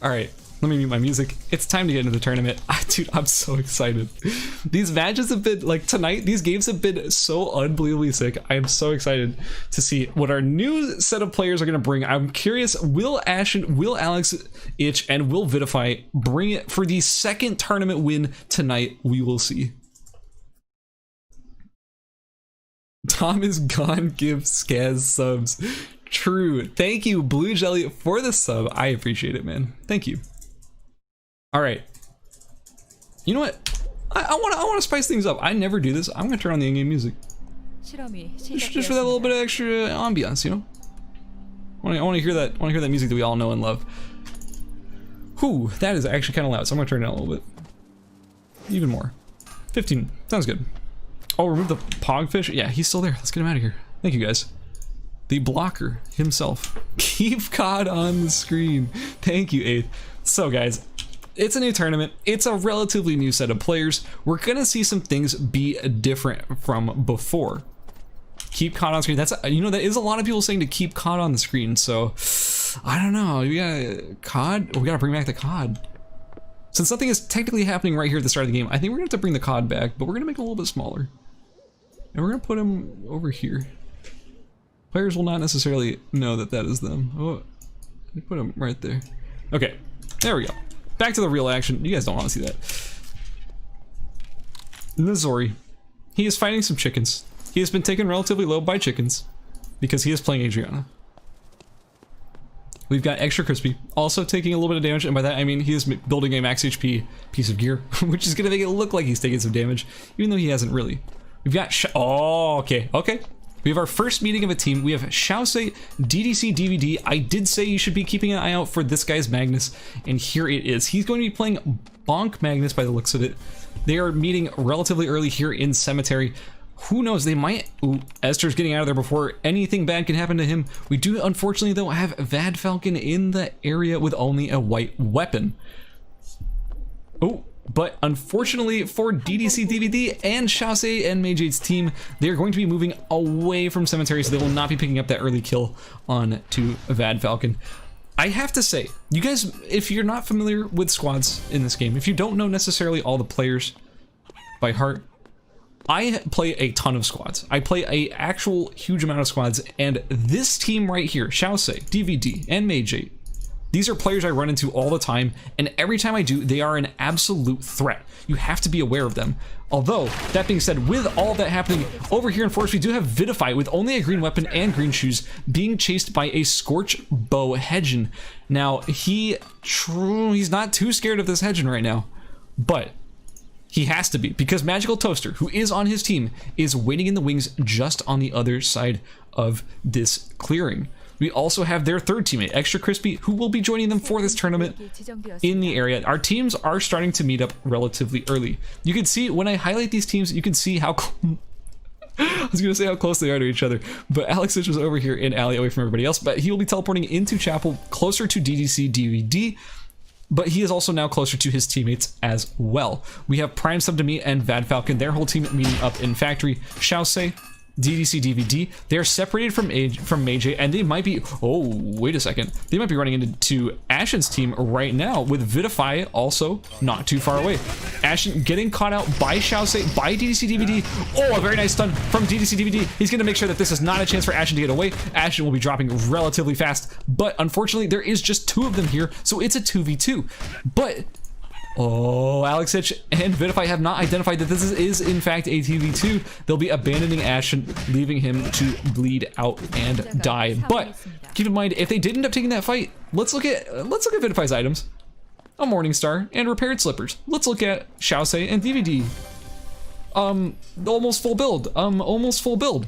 All right, let me mute my music. It's time to get into the tournament. Dude, I'm so excited. These matches have been, like tonight, these games have been so unbelievably sick. I am so excited to see what our new set of players are going to bring. I'm curious, will Ashen, will Alex Itch, and will Vidify bring it for the second tournament win tonight? We will see. Tom is gone, give scaz subs. True. Thank you, Blue Jelly, for the sub. I appreciate it, man. Thank you. All right. You know what? I want to spice things up. I never do this. I'm gonna turn on the in-game music. Just for that little bit of extra ambiance, you know. I want to hear that. Want to hear that music that we all know and love. Whew, that is actually kind of loud. So I'm gonna turn it down a little bit. Even more. 15. Sounds good. Oh, remove the pogfish. Yeah, he's still there. Let's get him out of here. Thank you, guys. The blocker himself. Keep COD on the screen. Thank you, 8th. So guys, it's a new tournament. It's a relatively new set of players. We're gonna see some things be different from before. Keep COD on screen. That's, you know, that is a lot of people saying to keep COD on the screen. So I don't know. We got COD. We gotta bring back the COD. Since something is technically happening right here at the start of the game, I think we're gonna have to bring the COD back, but we're gonna make it a little bit smaller. And we're gonna put him over here. Players will not necessarily know that that is them. Oh, let me put them right there. Okay, there we go. Back to the real action. You guys don't want to see that. Nizori. He is fighting some chickens. He has been taken relatively low by chickens because he is playing Adriana. We've got Extra Crispy also taking a little bit of damage, and by that I mean he is building a max HP piece of gear, which is going to make it look like he's taking some damage, even though he hasn't really. We've got oh, okay. We have our first meeting of a team. We have XiaoZe, DDCDVD. I did say you should be keeping an eye out for this guy's Magnus, and here it is. He's going to be playing Bonk Magnus by the looks of it. They are meeting relatively early here in Cemetery. Who knows, they might... Ooh, Esther's getting out of there before anything bad can happen to him. We do, unfortunately, though, have Vad Falcon in the area with only a white weapon. Oh. But unfortunately for DDCDVD and XiaoZe and Meiji's team, they're going to be moving away from Cemetery, so they will not be picking up that early kill on to Vad Falcon. I have to say, you guys, if you're not familiar with squads in this game, if you don't know necessarily all the players by heart, I play a ton of squads. I play a actual huge amount of squads, and this team right here, XiaoZe, DVD, and Meiji, these are players I run into all the time, and every time I do, they are an absolute threat. You have to be aware of them. Although, that being said, with all of that happening, over here in Forest, we do have Vidify with only a green weapon and green shoes being chased by a Scorch Bow Hedgen. Now, he's not too scared of this Hedgen right now, but he has to be, because Magical Toaster, who is on his team, is waiting in the wings just on the other side of this clearing. We also have their third teammate, Extra Crispy, who will be joining them for this tournament in the area. Our teams are starting to meet up relatively early. You can see, when I highlight these teams, you can see how... I was going to say how close they are to each other, but Alex Itch was over here in alley away from everybody else, but he will be teleporting into Chapel closer to DDCDVD, but he is also now closer to his teammates as well. We have Prime Sub to meet and Vad Falcon, their whole team meeting up in Factory. XiaoZe, DDCDVD, they're separated from Meiji, and they might be, oh, wait a second, they might be running into Ashen's team right now, with Vidify also not too far away. Ashen getting caught out by XiaoZe, by DDCDVD. Oh, a very nice stun from DDCDVD. He's going to make sure that this is not a chance for Ashen to get away. Ashen will be dropping relatively fast, but unfortunately, there is just two of them here, so it's a 2v2. But... oh, Alex Itch and Vidify have not identified that this is in fact a 2v2. They'll be abandoning Ashen, leaving him to bleed out and die. But keep in mind, if they did end up taking that fight, let's look at Vidify's items. A Morning Star and repaired slippers. Let's look at XiaoZe and DVD. Almost full build.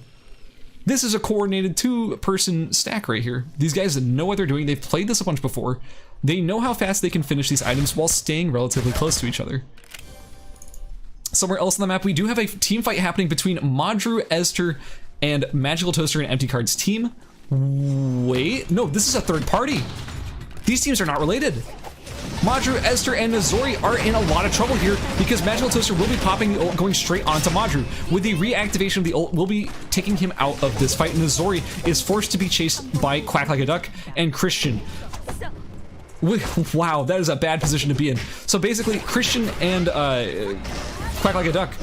This is a coordinated two-person stack right here. These guys know what they're doing. They've played this a bunch before. They know how fast they can finish these items while staying relatively close to each other. Somewhere else on the map, we do have a team fight happening between Madru, Esther, and Magical Toaster and Empty Card's team. Wait, no, this is a third party. These teams are not related. Madru, Esther, and Nizori are in a lot of trouble here because Magical Toaster will be popping the ult going straight onto Madru. With the reactivation of the ult, we'll be taking him out of this fight. Nizori is forced to be chased by Quack Like a Duck and Christian. Wow, that is a bad position to be in. So basically, Christian and Quack Like a Duck,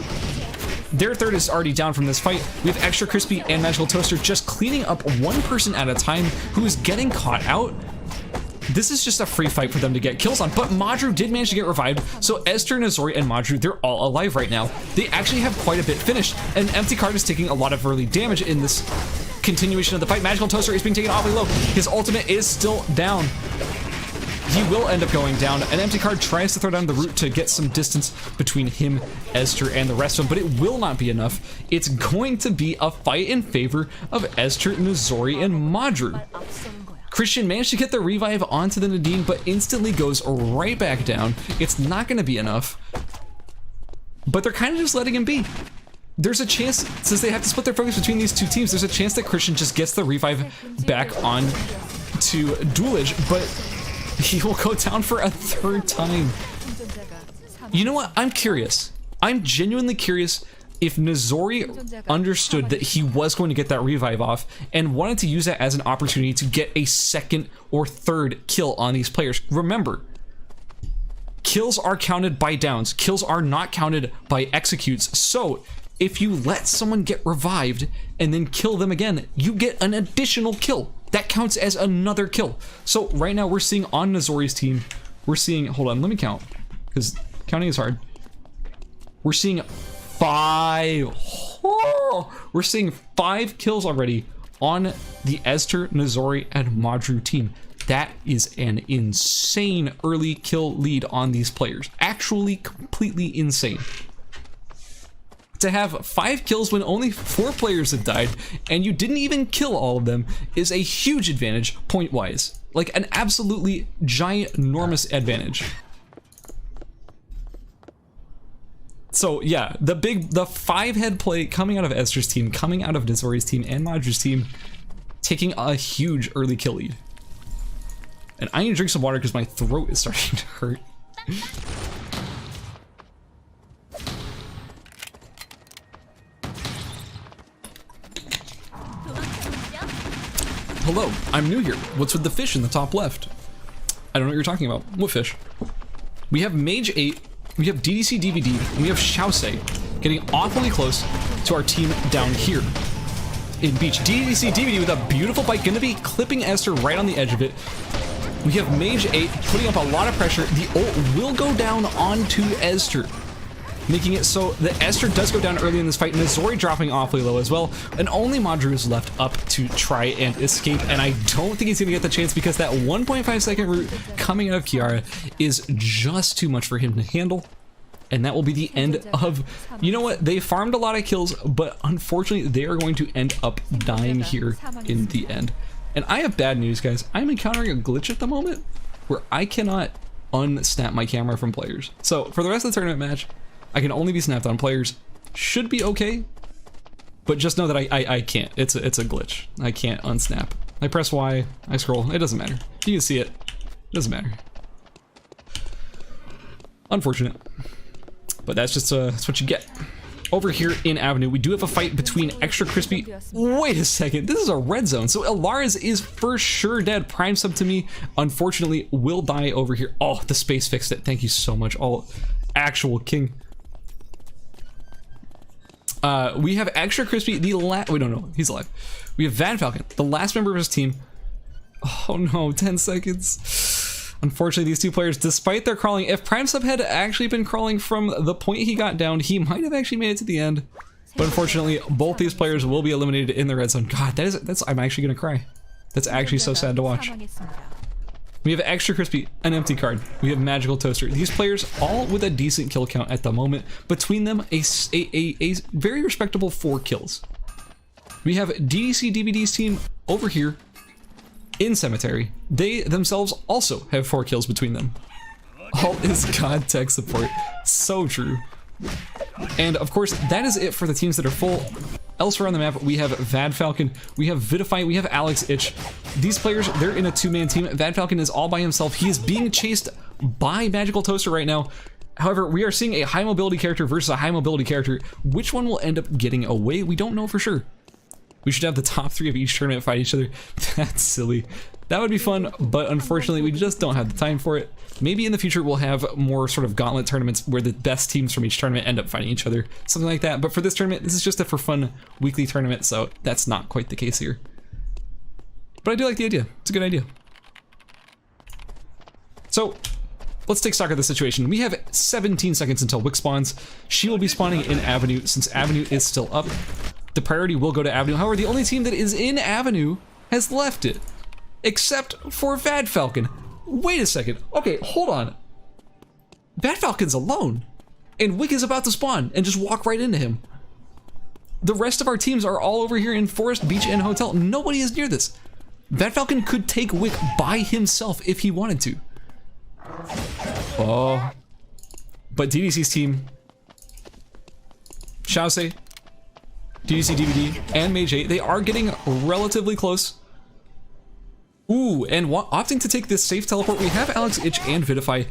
their third is already down from this fight. We have Extra Crispy and Magical Toaster just cleaning up one person at a time who is getting caught out. This is just a free fight for them to get kills on, but Madru did manage to get revived, so Esther, Nozori, and Madru, they're all alive right now. They actually have quite a bit finished, and Empty Card is taking a lot of early damage in this continuation of the fight. Magical Toaster is being taken awfully low. His ultimate is still down. He will end up going down. An Empty Card tries to throw down the root to get some distance between him, Esther, and the rest of them, but it will not be enough. It's going to be a fight in favor of Esther, Nozori, and Madru. Christian managed to get the revive onto the Nadine, but instantly goes right back down. It's not going to be enough. But they're kind of just letting him be. There's a chance, since they have to split their focus between these two teams, there's a chance that Christian just gets the revive back on to Duelage, but he will go down for a third time. You know what? I'm curious. I'm genuinely curious if Nozori understood that he was going to get that revive off and wanted to use that as an opportunity to get a second or third kill on these players. Remember, kills are counted by downs. Kills are not counted by executes. So if you let someone get revived and then kill them again, you get an additional kill. That counts as another kill. So right now we're seeing on Nozori's team, we're seeing, hold on, let me count, because counting is hard. We're seeing we're seeing 5 kills already on the Esther, Nozori, and Madru team. That is an insane early kill lead on these players. Actually completely insane. To have 5 kills when only 4 players have died and you didn't even kill all of them is a huge advantage point-wise. Like an absolutely ginormous advantage. So yeah, the 5-head play coming out of Esther's team, coming out of Nozori's team and Madru's team, taking a huge early kill lead. And I need to drink some water because my throat is starting to hurt. Hello, I'm new here. What's with the fish in the top left? I don't know what you're talking about. What fish? We have Mage 8. We have DDCDVD, and we have XiaoZe getting awfully close to our team down here in Beach. DDCDVD with a beautiful bite, gonna be clipping Esther right on the edge of it. We have Mage 8 putting up a lot of pressure. The ult will go down onto Esther, making it so that Esther does go down early in this fight, and Nozori dropping awfully low as well, and only Madru is left up to try and escape, and I don't think he's gonna get the chance because that 1.5 second route coming out of Kiara is just too much for him to handle, and that will be the end of, you know what, they farmed a lot of kills, but unfortunately they are going to end up dying here in the end. And I have bad news, guys. I'm encountering a glitch at the moment where I cannot unsnap my camera from players. So for the rest of the tournament match, I can only be snapped on players. Should be okay, but just know that I can't. It's a glitch. I can't unsnap. I press Y, I scroll. It doesn't matter. You can see it. It doesn't matter. Unfortunate, but that's just that's what you get. Over here in Avenue, we do have a fight between Extra Crispy. Wait a second, this is a red zone. So Elara's is for sure dead. Prime sub to me, unfortunately, will die over here. Oh, the space fixed it. Thank you so much. Oh, actual king. We have Extra Crispy, the last, we don't know, he's alive. We have Van Falcon, the last member of his team. Oh no, 10 seconds. Unfortunately, these two players, despite their crawling, if Prime Sub had actually been crawling from the point he got down, he might have actually made it to the end. But unfortunately, both these players will be eliminated in the red zone. God, that's, I'm actually gonna cry. That's actually so sad to watch. We have Extra Crispy, an empty card. We have Magical Toaster. These players all with a decent kill count at the moment. Between them, a very respectable 4 kills. We have DDCDVD's team over here in Cemetery. They themselves also have 4 kills between them. All is God tech support. So true. And of course, that is it for the teams that are full. Elsewhere on the map, we have Vad Falcon, we have Vidify, we have Alex Itch. These players, they're in a 2-man team. Vad Falcon is all by himself. He is being chased by Magical Toaster right now. However, we are seeing a high mobility character versus a high mobility character. Which one will end up getting away? We don't know for sure. We should have the top 3 of each tournament fight each other. That's silly. That would be fun, but unfortunately we just don't have the time for it. Maybe in the future we'll have more sort of gauntlet tournaments where the best teams from each tournament end up fighting each other, something like that. But for this tournament, this is just a for fun weekly tournament, so that's not quite the case here. But I do like the idea. It's a good idea. So let's take stock of the situation. We have 17 seconds until Wick spawns. She will be spawning in Avenue since Avenue is still up. The priority will go to Avenue. However, the only team that is in Avenue has left it, except for Vad Falcon. Wait a second. Okay, hold on. Vad Falcon's alone, and Wick is about to spawn and just walk right into him. The rest of our teams are all over here in Forest, Beach, and Hotel. Nobody is near this. Vad Falcon could take Wick by himself if he wanted to. Oh. But DDC's team, XiaoZe, DDCDVD, and Mage 8, they are getting relatively close. Ooh, and opting to take this safe teleport, we have Alex, Itch, and Vidify,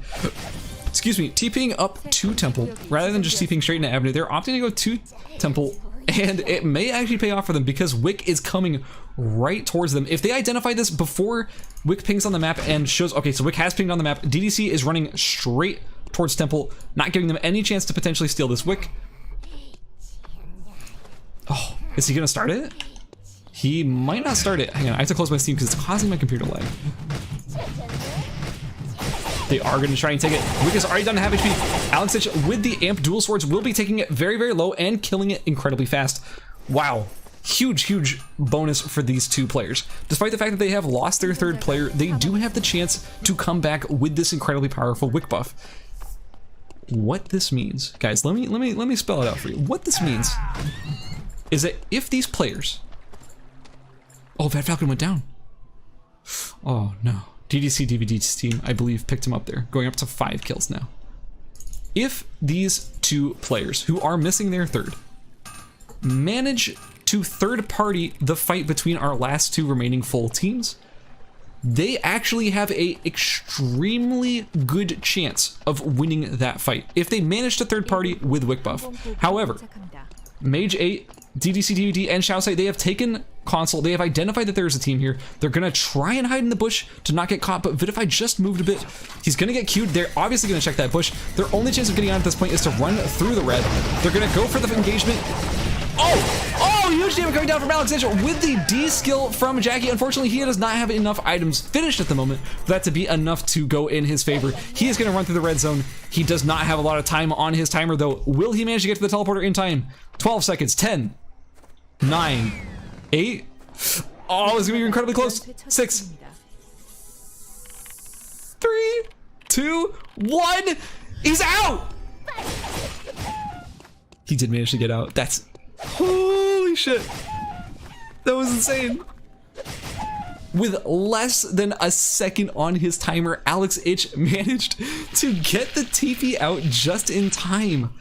excuse me, TPing up to Temple, rather than just TPing straight into Avenue. They're opting to go to Temple, and it may actually pay off for them because Wick is coming right towards them. If they identify this before Wick pings on the map and shows, okay, so Wick has pinged on the map, DDC is running straight towards Temple, not giving them any chance to potentially steal this Wick. Oh, is he gonna start it? He might not start it. Hang on, I have to close my Steam because it's causing my computer lag. They are going to try and take it. Wick is already done to half HP. Alex Itch with the Amp Dual Swords will be taking it very, very low and killing it incredibly fast. Wow. Huge, huge bonus for these two players. Despite the fact that they have lost their third player, they do have the chance to come back with this incredibly powerful Wick buff. What this means, guys, let me spell it out for you. What this means is that if these players... Oh, Vad Falcon went down. Oh, no. DDCDVD's team, I believe, picked him up there, going up to 5 kills now. If these two players, who are missing their third, manage to third party the fight between our last two remaining full teams, they actually have a extremely good chance of winning that fight if they manage to third party with Wick buff. However, Mage 8, DDCDVD, and XiaoZe, they have taken console. They have identified that there is a team here. They're gonna try and hide in the bush to not get caught, but Vidify just moved a bit. He's gonna get queued. They're obviously gonna check that bush. Their only chance of getting out at this point is to run through the red. They're gonna go for the engagement. Oh, huge damage coming down from Alex Itch with the D skill from Jackie. Unfortunately, he does not have enough items finished at the moment for that to be enough to go in his favor. He is gonna run through the red zone. He does not have a lot of time on his timer though. Will he manage to get to the teleporter in time? 12 seconds, 10, 9, 8. Oh, it's gonna be incredibly close. 6, 3, 2, 1. He's out. He did manage to get out. That's holy shit. That was insane. With less than a second on his timer, Alex Itch managed to get the TP out just in time.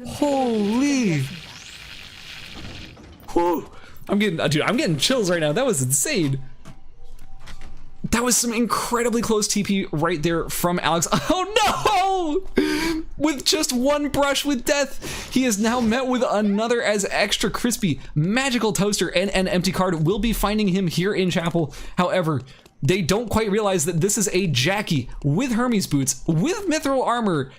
Holy. Whew. I'm getting chills right now. That was insane. That was some incredibly close TP right there from Alex. Oh no! With just one brush with death, he is now met with another as extra crispy. Magical Toaster and an empty card will be finding him here in Chapel. However, they don't quite realize that this is a Jackie with Hermes boots, with mithril armor.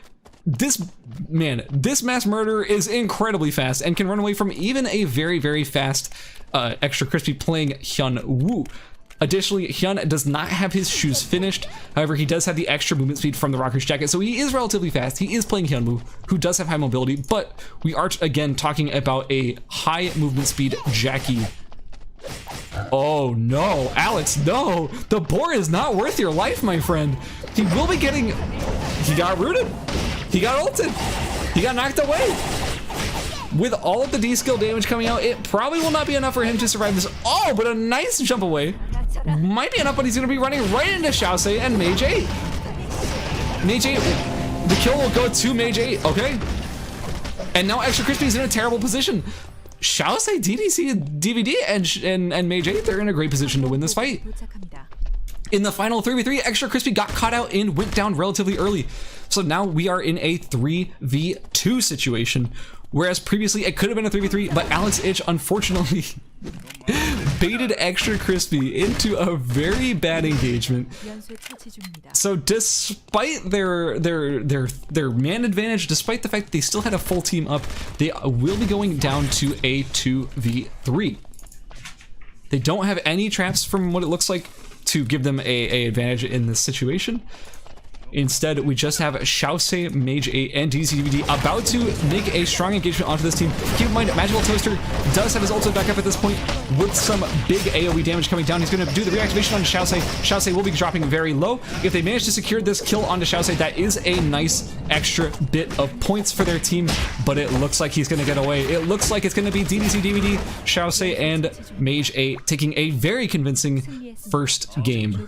This mass murderer is incredibly fast and can run away from even a very, very fast extra crispy playing Hyun Woo. Additionally, Hyun does not have his shoes finished. However, he does have the extra movement speed from the Rocker's jacket, so he is relatively fast. He is playing Hyun Woo, who does have high mobility, but we are again talking about a high movement speed Jackie. Oh no, Alex, no! The boar is not worth your life, my friend. He will be getting... He got rooted. He got ulted. He got knocked away. With all of the D skill damage coming out, it probably will not be enough for him to survive this. Oh, but a nice jump away. Might be enough, but he's gonna be running right into XiaoZe and Mage 8. Mage 8, the kill will go to Mage 8, okay? And now Extra Crispy is in a terrible position. XiaoZe, DDC, DVD, and Mage 8, they're in a great position to win this fight. In the final 3v3, Extra Crispy got caught out and went down relatively early. So now we are in a 3v2 situation whereas previously it could have been a 3v3, but Alex Ich unfortunately baited Extra Crispy into a very bad engagement. So despite their man advantage, despite the fact that they still had a full team up, they will be going down to a 2v3. They don't have any traps from what it looks like to give them a advantage in this situation. Instead, we just have XiaoZe, Mage 8, and DDCDVD about to make a strong engagement onto this team. Keep in mind, Magical Toaster does have his ultimate back up at this point with some big AoE damage coming down. He's going to do the reactivation onto XiaoZe. XiaoZe will be dropping very low. If they manage to secure this kill onto XiaoZe, that is a nice extra bit of points for their team, but it looks like he's going to get away. It looks like it's going to be DDCDVD, XiaoZe, and Mage 8 taking a very convincing first game.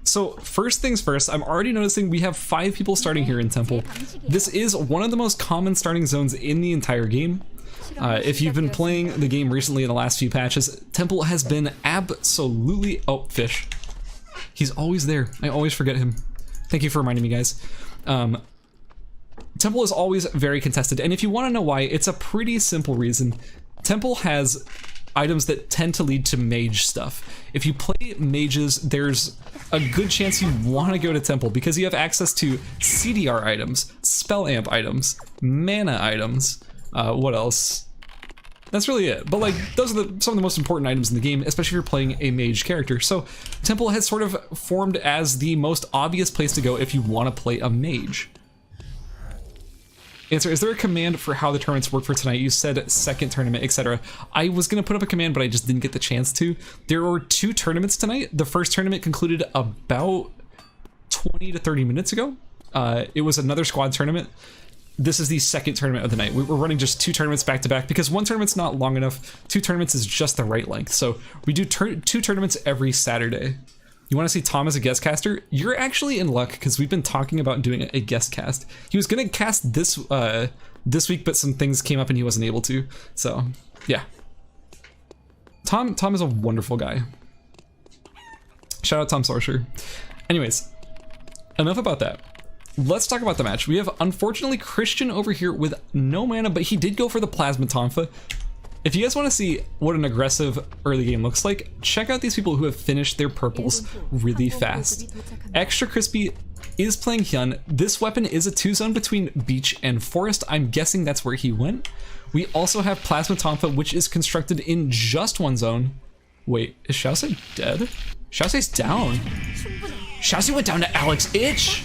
So first things first, I'm already noticing we have 5 people starting here in Temple. This is one of the most common starting zones in the entire game. If you've been playing the game recently in the last few patches, Temple has been absolutely... Oh, fish. He's always there. I always forget him. Thank you for reminding me, guys. Temple is always very contested, and if you want to know why, it's a pretty simple reason. Temple has items that tend to lead to mage stuff. If you play mages, there's a good chance you want to go to Temple because you have access to CDR items, spell amp items, mana items, what else? That's really it. But like, those are some of the most important items in the game, especially if you're playing a mage character. So Temple has sort of formed as the most obvious place to go if you want to play a mage. Answer, is there a command for how the tournaments work for tonight? You said second tournament, etc. I was going to put up a command, but I just didn't get the chance to. There were 2 tournaments tonight. The first tournament concluded about 20 to 30 minutes ago. It was another squad tournament. This is the second tournament of the night. We're running just 2 tournaments back to back because one tournament's not long enough. 2 tournaments is just the right length. So we do 2 tournaments every Saturday. You want to see Tom as a guest caster? You're actually in luck because we've been talking about doing a guest cast. He was going to cast this week, but some things came up and he wasn't able to. So, yeah. Tom is a wonderful guy. Shout out Tom Sorcerer. Anyways, enough about that. Let's talk about the match. We have, unfortunately, Christian over here with no mana, but he did go for the Plasma Tonfa. If you guys want to see what an aggressive early game looks like, check out these people who have finished their purples really fast. Extra Crispy is playing Hyun. This weapon is a 2-zone between beach and forest. I'm guessing that's where he went. We also have Plasma Tonfa, which is constructed in just 1 zone. Wait, is XiaoZe dead? XiaoZe's down. XiaoZe went down to Alex Ich.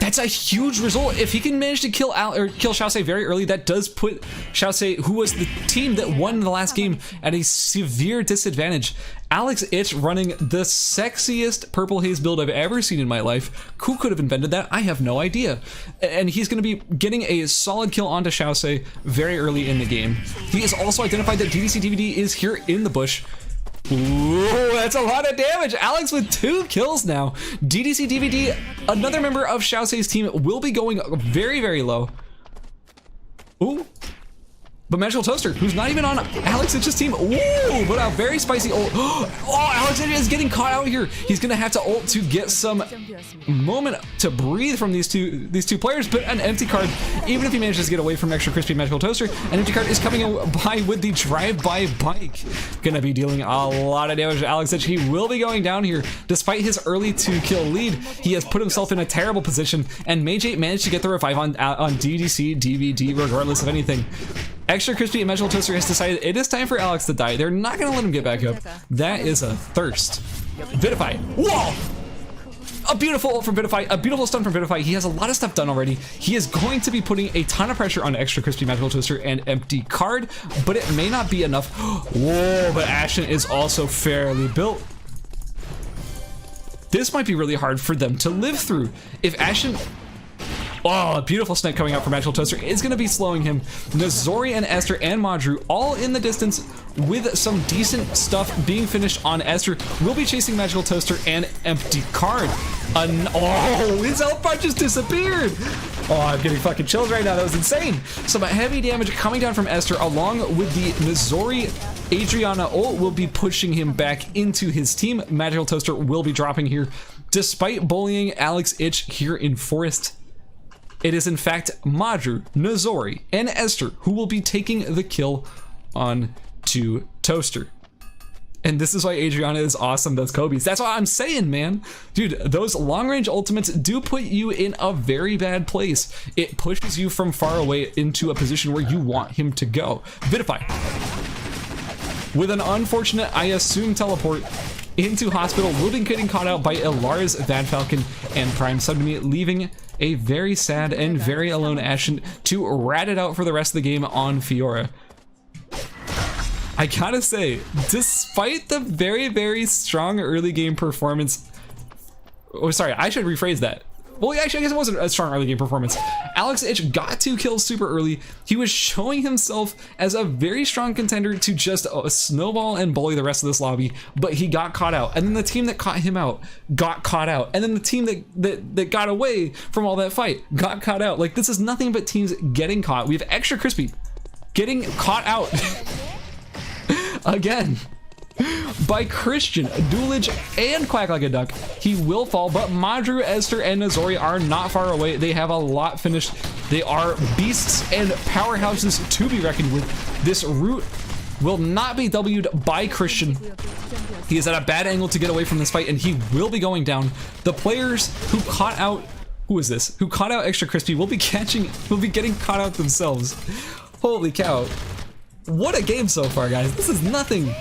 That's a huge result. If he can manage to kill XiaoZe very early, that does put XiaoZe, who was the team that won the last game, at a severe disadvantage. Alex Ich running the sexiest Purple Haze build I've ever seen in my life. Who could have invented that? I have no idea. And he's going to be getting a solid kill onto XiaoZe very early in the game. He has also identified that DDCDVD is here in the bush. Ooh, that's a lot of damage. Alex with 2 kills now. DDCDVD, another member of XiaoZe's team, will be going very, very low. Ooh. But Magical Toaster, who's not even on Alex Ich's team. Ooh, but a very spicy ult. Oh, Alex Ich is getting caught out here. He's gonna have to ult to get some moment to breathe from these two players, but an empty card, even if he manages to get away from Extra Crispy Magical Toaster, an empty card is coming by with the drive-by bike. Gonna be dealing a lot of damage to Alex Ich. He will be going down here. Despite his early 2-kill lead, he has put himself in a terrible position, and Mage 8 managed to get the revive on DDCDVD regardless of anything. Extra Crispy and Magical Toaster has decided it is time for Alex to die. They're not going to let him get back up. That is a thirst. Vidify. Whoa! A beautiful ult from Vidify, a beautiful stun from Vidify. He has a lot of stuff done already. He is going to be putting a ton of pressure on Extra Crispy Magical Toaster and empty card, but it may not be enough. Whoa, but Ashen is also fairly built. This might be really hard for them to live through. If Ashen... Oh, a beautiful snake coming out from Magical Toaster is going to be slowing him. Nazori and Esther and Madru all in the distance with some decent stuff being finished on Esther. Will be chasing Magical Toaster and empty card. Oh, his health bar just disappeared. Oh, I'm getting fucking chills right now. That was insane. Some heavy damage coming down from Esther along with the Nazori Adriana ult will be pushing him back into his team. Magical Toaster will be dropping here despite bullying Alex Ich here in Forest. It is in fact Madru, Nozori, and Esther who will be taking the kill on to Toaster. And this is why Adriana is awesome, those Kobe's. That's what I'm saying, man. Dude, those long-range ultimates do put you in a very bad place. It pushes you from far away into a position where you want him to go. Vidify. With an unfortunate, I assume, teleport into hospital, will be getting caught out by Ilara's Vad Falcon and Prime Subdemy, leaving a very sad and very alone Ashen to rat it out for the rest of the game on Fiora. I gotta say, despite the very, very strong early game performance, oh, sorry, I should rephrase that. Well, actually, I guess it wasn't a strong early game performance. Alex Itch got 2 kills super early. He was showing himself as a very strong contender to just snowball and bully the rest of this lobby, but he got caught out. And then the team that caught him out got caught out. And then the team that got away from all that fight got caught out. Like, this is nothing but teams getting caught. We have Extra Crispy getting caught out again by Christian, Duelage, and Quack Like a Duck. He will fall, but Madru, Esther, and Nozori are not far away. They have a lot finished. They are beasts and powerhouses to be reckoned with. This route will not be W'd by Christian. He is at a bad angle to get away from this fight, and he will be going down. The players who caught out, who is this? Who caught out Extra Crispy will be getting caught out themselves. Holy cow. What a game so far, guys. This is nothing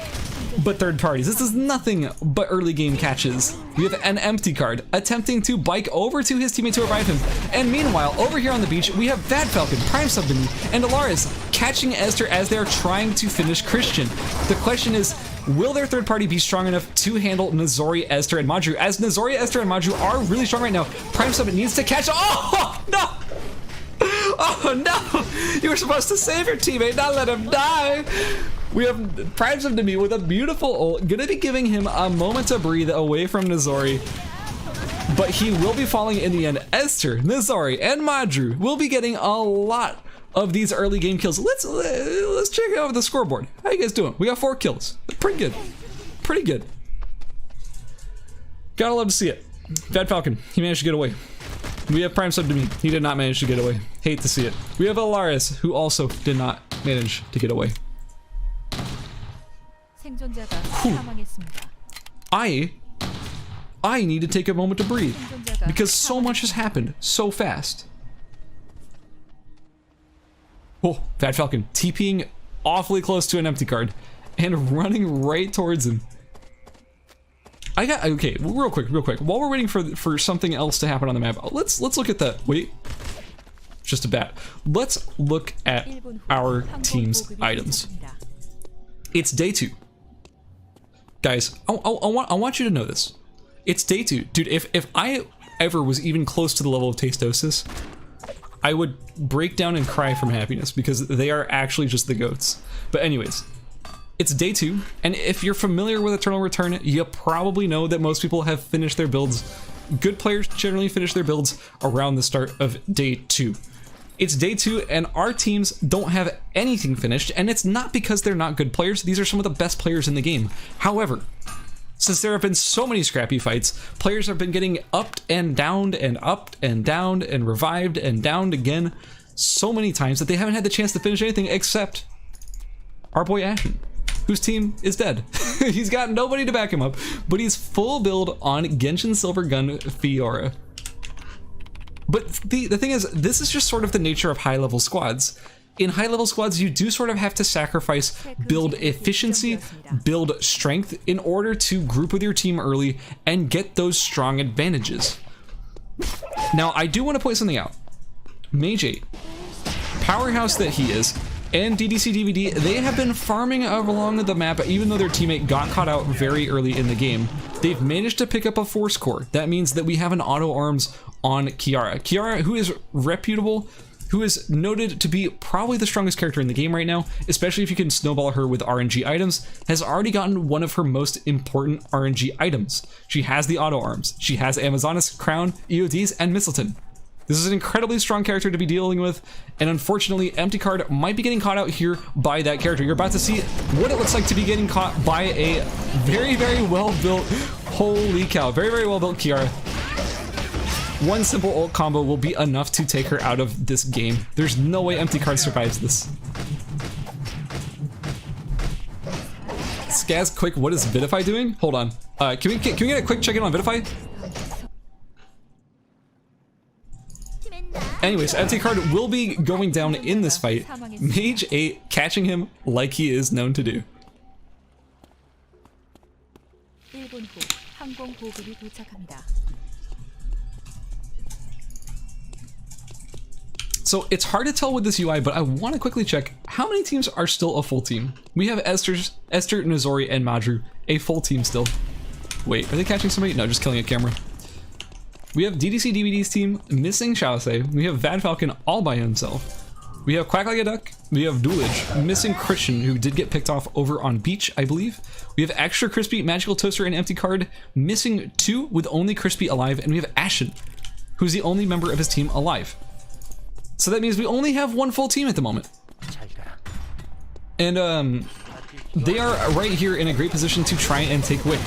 but third parties. This is nothing but early game catches. We have an empty card attempting to bike over to his teammate to revive him. And meanwhile, over here on the beach, we have Vad Falcon, Prime Subdemy, and Alaris catching Esther as they're trying to finish Christian. The question is, will their third party be strong enough to handle Nozori, Esther, and Madru? As Nozori, Esther, and Madru are really strong right now, Prime Subdemy needs to catch. Oh, no! Oh no! You were supposed to save your teammate, not let him die! We have Prime Subdemy with a beautiful ult, gonna be giving him a moment to breathe away from Nozori, but he will be falling in the end. Esther, Nozori, and Madru will be getting a lot of these early game kills. Let's check out the scoreboard. How you guys doing? We got 4 kills. Pretty good. Pretty good. Gotta love to see it. Vad Falcon, he managed to get away. We have Prime Subdemy. He did not manage to get away. Hate to see it. We have Alaris, who also did not manage to get away. I need to take a moment to breathe because so much has happened so fast. Oh, Vad Falcon TPing awfully close to an empty card and running right towards him. Okay, real quick. While we're waiting for something else to happen on the map, let's look at the just a bat. Let's look at our team's items. It's day 2. Guys, I want you to know this. It's day 2. Dude, if I ever was even close to the level of Tastosis, I would break down and cry from happiness because they are actually just the goats. But anyways, it's day 2, and if you're familiar with Eternal Return, you probably know that most people have finished their builds. Good players generally finish their builds around the start of day 2. It's day 2, and our teams don't have anything finished, and it's not because they're not good players. These are some of the best players in the game. However, since there have been so many scrappy fights, players have been getting upped and downed and upped and downed and revived and downed again so many times that they haven't had the chance to finish anything except our boy Ashen, whose team is dead. He's got nobody to back him up, but he's full build on Genshin Silvergun Fiora. But the thing is, this is just sort of the nature of high-level squads. In high-level squads, you do sort of have to sacrifice build efficiency, build strength in order to group with your team early and get those strong advantages. Now, I do want to point something out. Mage 8, powerhouse that he is, and DDCDVD, they have been farming along the map even though their teammate got caught out very early in the game. They've managed to pick up a force core. That means that we have an auto arms on Kiara. Kiara, who is reputable, who is noted to be probably the strongest character in the game right now, especially if you can snowball her with RNG items, has already gotten one of her most important RNG items. She has the auto arms. She has Amazonas, Crown, EODs, and Mistleton. This is an incredibly strong character to be dealing with, and unfortunately, Empty Card might be getting caught out here by that character. You're about to see what it looks like to be getting caught by a very, very well-built, holy cow, very, very well-built Kiara. One simple ult combo will be enough to take her out of this game. There's no way Empty Card survives this. Scaz, quick, what is Vidify doing? Hold on. Can we get a quick check-in on Vidify? Anyways, Empty Card will be going down in this fight. Mage 8 catching him like he is known to do. So it's hard to tell with this UI, but I want to quickly check how many teams are still a full team. We have Esther, Nozori, and Madru, a full team still. Wait, are they catching somebody? No, just killing a camera. We have DDCDVD's team missing XiaoZe. We have Vad Falcon all by himself. We have Quack Like a Duck. We have Duelage missing Christian, who did get picked off over on Beach, I believe. We have Extra Crispy, Magical Toaster, and Empty Card missing 2 with only Crispy alive. And we have Ashen, who's the only member of his team alive. So that means we only have 1 full team at the moment. And they are right here in a great position to try and take Wick.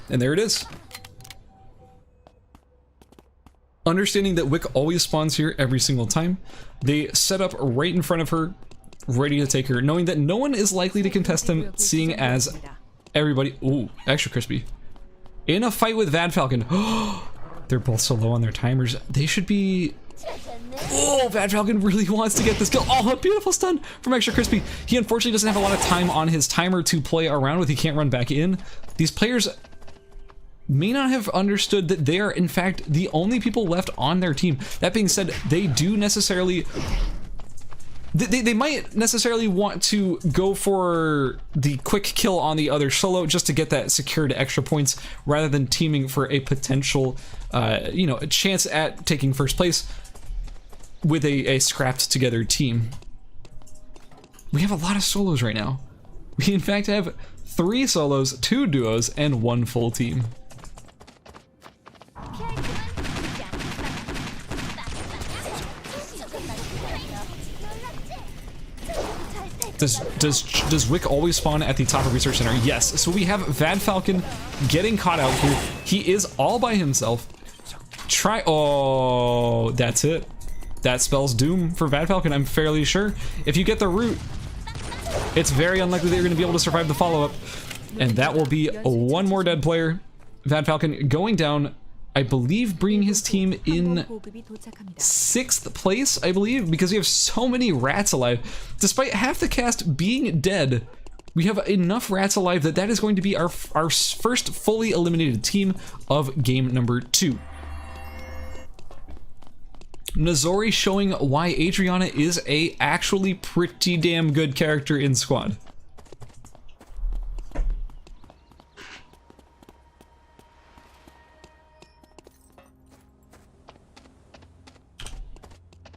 And there it is. Understanding that Wick always spawns here every single time, they set up right in front of her, ready to take her, knowing that no one is likely to contest him, seeing as everybody... Ooh, Extra Crispy. In a fight with Vad Falcon. They're both so low on their timers. They should be... Oh, Vad Falcon really wants to get this kill. Oh, a beautiful stun from Extra Crispy. He unfortunately doesn't have a lot of time on his timer to play around with. He can't run back in. These players may not have understood that they are, in fact, the only people left on their team. That being said, they do necessarily... They might necessarily want to go for the quick kill on the other solo just to get that secured extra points rather than teaming for a potential, you know, a chance at taking first place with a scrapped together team. We have a lot of solos right now. We in fact have 3 solos, 2 duos, and 1 full team. Does Wick always spawn at the top of Research Center? Yes. So we have Vad Falcon getting caught out here. He is all by himself. Oh, that's it. That spells doom for Vad Falcon, I'm fairly sure. If you get the root, it's very unlikely that you're going to be able to survive the follow-up. And that will be 1 more dead player. Vad Falcon going down, I believe, bringing his team in 6th place, I believe, because we have so many rats alive. Despite half the cast being dead, we have enough rats alive that that is going to be our first fully eliminated team of game number 2. Nozori showing why Adriana is a actually pretty damn good character in squad.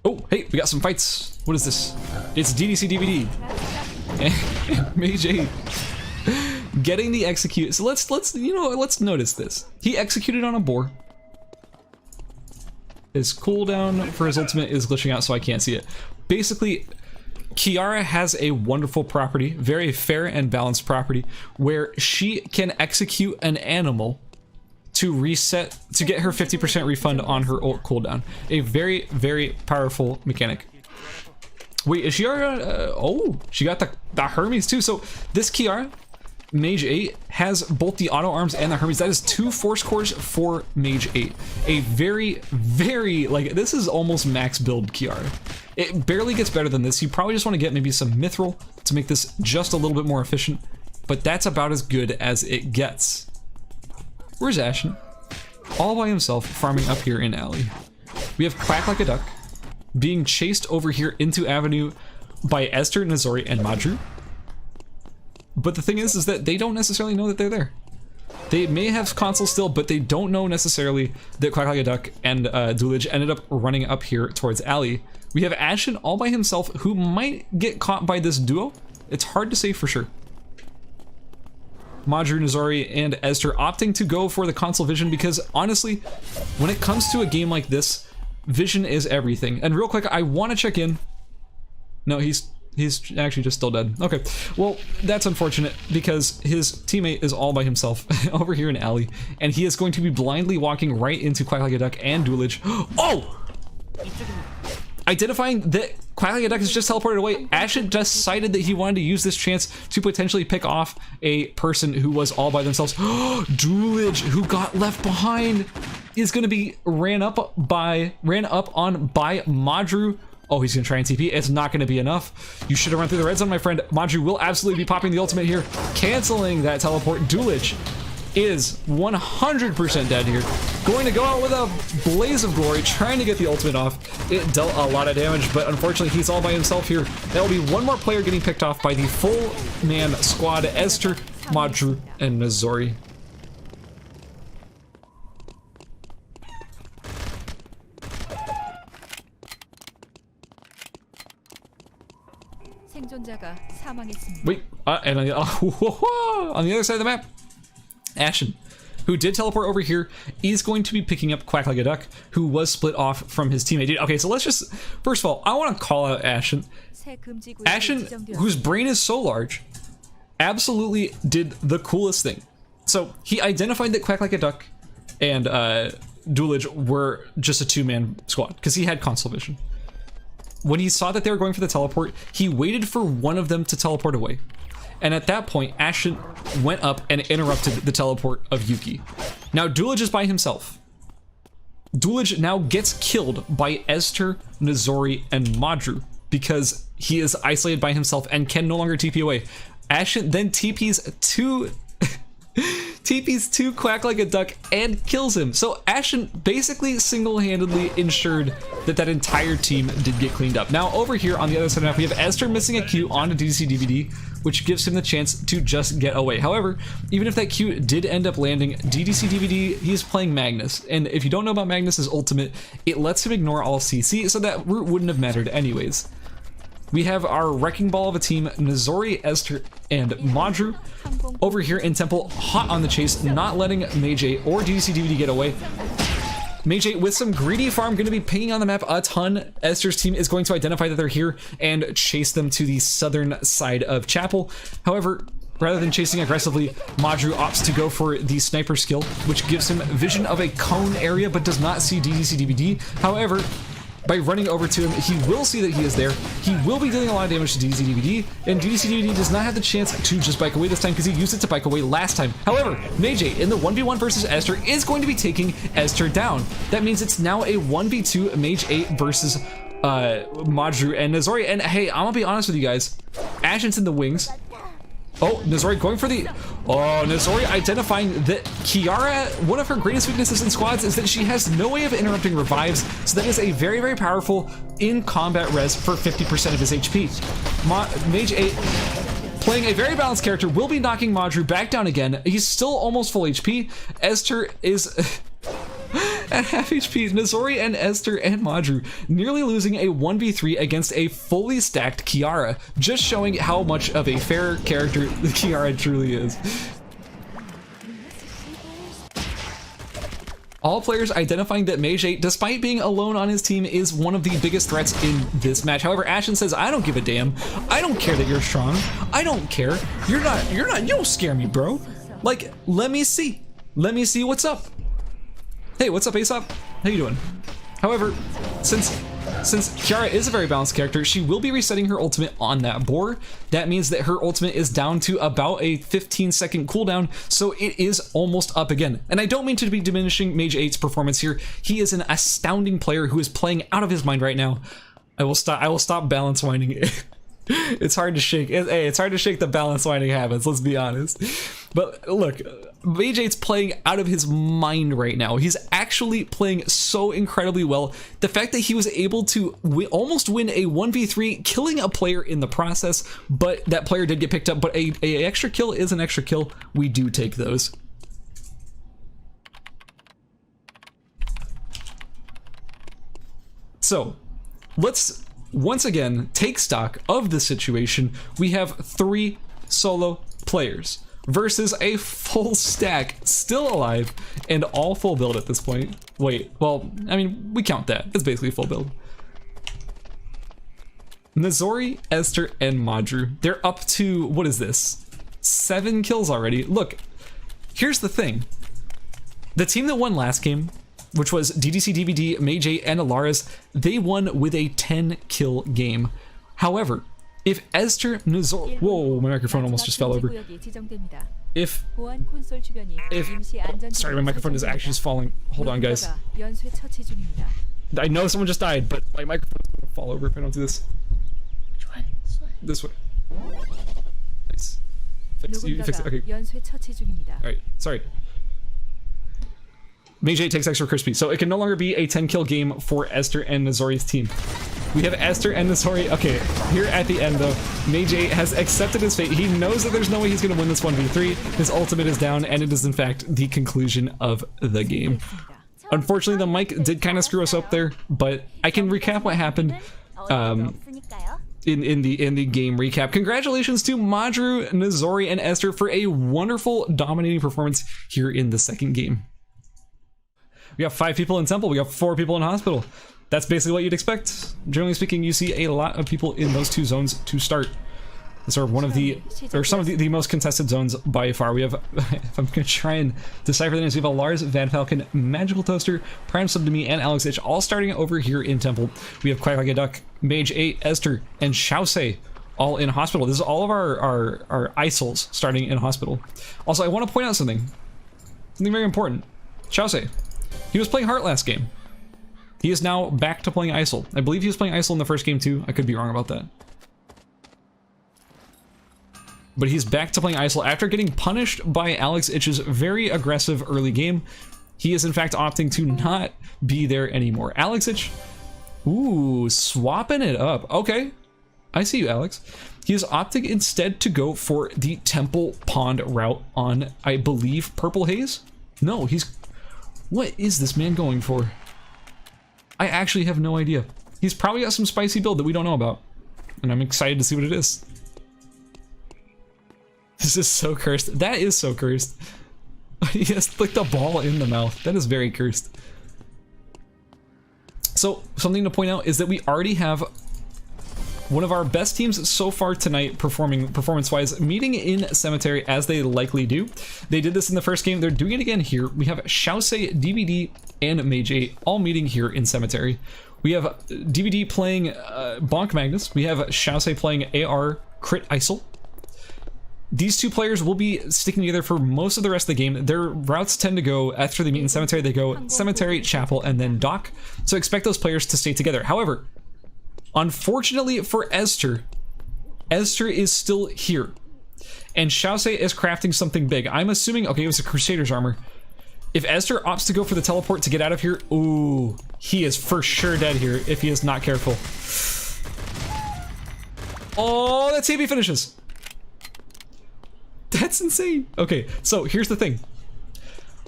Oh, hey, we got some fights. What is this? It's DDCDVD. Mage 8 getting the execute. So let's notice this. He executed on a boar. His cooldown for his ultimate is glitching out, so I can't see it. Basically, Kiara has a wonderful property, very fair and balanced property, where she can execute an animal to reset, to get her 50% refund on her ult cooldown. A very, very powerful mechanic. Wait, is Kiara, oh, she got the Hermes too. So this Kiara, Mage 8, has both the auto arms and the Hermes. That is 2 force cores for Mage 8. A very, very, like, this is almost max build Kiara. It barely gets better than this. You probably just want to get maybe some Mithril to make this just a little bit more efficient, but that's about as good as it gets. Where's Ashen? All by himself, farming up here in Alley. We have Quack Like a Duck being chased over here into Avenue by Esther, Nozori, and Madru. But the thing is that they don't necessarily know that they're there. They may have console still, but they don't know necessarily that Quack Like a Duck and Duelage ended up running up here towards Alley. We have Ashen all by himself, who might get caught by this duo. It's hard to say for sure. Madru, Nozori, and Esther opting to go for the console vision because honestly, when it comes to a game like this, vision is everything. And real quick, I want to check in. No, he's He's actually just still dead. Okay, well, that's unfortunate because his teammate is all by himself over here in alley, and he is going to be blindly walking right into Quack Like a Duck and Duelage. Oh! Identifying that Quack Like a Duck has just teleported away, Ashen decided that he wanted to use this chance to potentially pick off a person who was all by themselves. Duelage, who got left behind, is going to be ran up on by Madru. Oh, he's gonna try and TP. It's not gonna be enough. You should have run through the red zone, my friend. Madru will absolutely be popping the ultimate here, canceling that teleport. Duelage is 100% dead here. Going to go out with a blaze of glory, trying to get the ultimate off. It dealt a lot of damage, but unfortunately he's all by himself here. That will be one more player getting picked off by the full man squad, Esther, Madru, and Nozori. Wait, and on the other side of the map, Ashen, who did teleport over here, is going to be picking up Quack Like a Duck, who was split off from his teammate. Okay, so let's just, first of all, I want to call out Ashen. Ashen, whose brain is so large, absolutely did the coolest thing. So he identified that Quack Like a Duck and Duelage were just a two-man squad, because he had console vision. When he saw that they were going for the teleport, he waited for one of them to teleport away. And at that point, Ashen went up and interrupted the teleport of Yuki. Now, Duelage is by himself. Duelage now gets killed by Esther, Nozori, and Madru because he is isolated by himself and can no longer TP away. Ashen then TPs to Quack Like a Duck and kills him. So Ashen basically single-handedly ensured that that entire team did get cleaned up. Now over here on the other side of the map, we have Esther missing a Q onto DDCDVD, which gives him the chance to just get away. However, even if that Q did end up landing, DDCDVD, he's playing Magnus. And if you don't know about Magnus's ultimate, it lets him ignore all CC, so that route wouldn't have mattered anyways. We have our wrecking ball of a team, Nozori, Esther, and Madru. Over here in Temple, hot on the chase, not letting Meiji or DDCDVD get away. Meiji with some greedy farm, going to be pinging on the map a ton. Esther's team is going to identify that they're here and chase them to the southern side of Chapel. However, rather than chasing aggressively, Madru opts to go for the sniper skill, which gives him vision of a cone area but does not see DDCDVD. However, by running over to him, he will see that he is there. He will be dealing a lot of damage to DDCDVD, and DDCDVD does not have the chance to just bike away this time because he used it to bike away last time. However, Meiji in the 1v1 versus Esther is going to be taking Esther down. That means it's now a 1v2 Mage 8 versus Madru and Nozori. And hey, I'm gonna be honest with you guys. Ashen's in the wings. Oh, Nozori going for the... Oh, Nozori identifying that Kiara, one of her greatest weaknesses in squads is that she has no way of interrupting revives, so that is a very, very powerful in-combat res for 50% of his HP. Mage 8, playing a very balanced character, will be knocking Madru back down again. He's still almost full HP. Esther is... at half HP, Nozori and Esther and Madru nearly losing a 1v3 against a fully stacked Kiara, just showing how much of a fair character Kiara truly is. All players identifying that Meiji, despite being alone on his team, is one of the biggest threats in this match. However, Ashen says, I don't give a damn. I don't care that you're strong. I don't care. You don't scare me, bro. Like, let me see what's up. Hey, what's up, Aesop? How you doing? However, since Kiara is a very balanced character, she will be resetting her ultimate on that boar. That means that her ultimate is down to about a 15-second cooldown, so it is almost up again. And I don't mean to be diminishing Mage 8's performance here. He is an astounding player who is playing out of his mind right now. I will stop balance winding. It's hard to shake. Hey, it's hard to shake the balance winding habits, let's be honest. But look, Mage 8's playing out of his mind right now. He's actually playing so incredibly well. The fact that he was able to almost win a 1v3, killing a player in the process, but that player did get picked up, but a extra kill is an extra kill. We do take those. So, let's once again take stock of the situation. We have 3 solo players versus a full stack, still alive, and all full build at this point. Wait, well, I mean, we count that. It's basically full build. Nozori, Esther, and Madru. They're up to, what is this? 7 kills already. Look, here's the thing. The team that won last game, which was DDCDVD, Meiji, and Alaris, they won with a 10 kill game. However, if Esther, Nozori... Whoa, my microphone almost just fell over. If... Sorry, my microphone is actually just falling. Hold on, guys. I know someone just died, but my microphone's gonna fall over if I don't do this. Which way? This way. Nice. You fix it. Okay. Alright, sorry. Meiji takes extra crispy, so it can no longer be a 10 kill game for Esther and Nozori's team. We have Esther and Nozori. Okay, here at the end though, Meiji has accepted his fate. He knows that there's no way he's going to win this 1v3. His ultimate is down, and it is in fact the conclusion of the game. Unfortunately, the mic did kind of screw us up there, but I can recap what happened in the game recap. Congratulations to Madru, Nozori, and Esther for a wonderful dominating performance here in the second game. We have 5 people in Temple, we have 4 people in Hospital. That's basically what you'd expect. Generally speaking, you see a lot of people in those 2 zones to start. These are one of the, or some of the most contested zones by far. We have, if I'm gonna try and decipher the names, we have Lars, Van Falcon, Magical Toaster, Prime Sub to Me, and Alex Itch, all starting over here in Temple. We have Quack Like a Duck, Mage 8, Esther, and XiaoZe, all in Hospital. This is all of our ISOLs starting in Hospital. Also, I want to point out something very important. XiaoZe. He was playing Heart last game. He is now back to playing ISOL. I believe he was playing ISOL in the first game too. I could be wrong about that. But he's back to playing ISOL after getting punished by Alex Itch's very aggressive early game. He is in fact opting to not be there anymore. Alex Itch, ooh, swapping it up. Okay, I see you, Alex. He is opting instead to go for the Temple Pond route on, I believe, Purple Haze? No, he's... What is this man going for? I actually have no idea. He's probably got some spicy build that we don't know about. And I'm excited to see what it is. This is so cursed. That is so cursed. He has like the ball in the mouth. That is very cursed. So something to point out is that we already have one of our best teams so far tonight performance-wise, meeting in Cemetery as they likely do. They did this in the first game. They're doing it again here. We have XiaoZe, DVD, and Meiji all meeting here in Cemetery. We have DVD playing Bonk Magnus. We have XiaoZe playing AR Crit ISOL. These 2 players will be sticking together for most of the rest of the game. Their routes tend to go, after they meet in Cemetery, they go Cemetery, Chapel, and then Dock. So expect those players to stay together. However, unfortunately for Esther, Esther is still here. And XiaoZe is crafting something big. I'm assuming, okay, it was a Crusader's armor. If Esther opts to go for the teleport to get out of here, ooh, he is for sure dead here if he is not careful. Oh, that's how he finishes. That's insane. Okay, so here's the thing.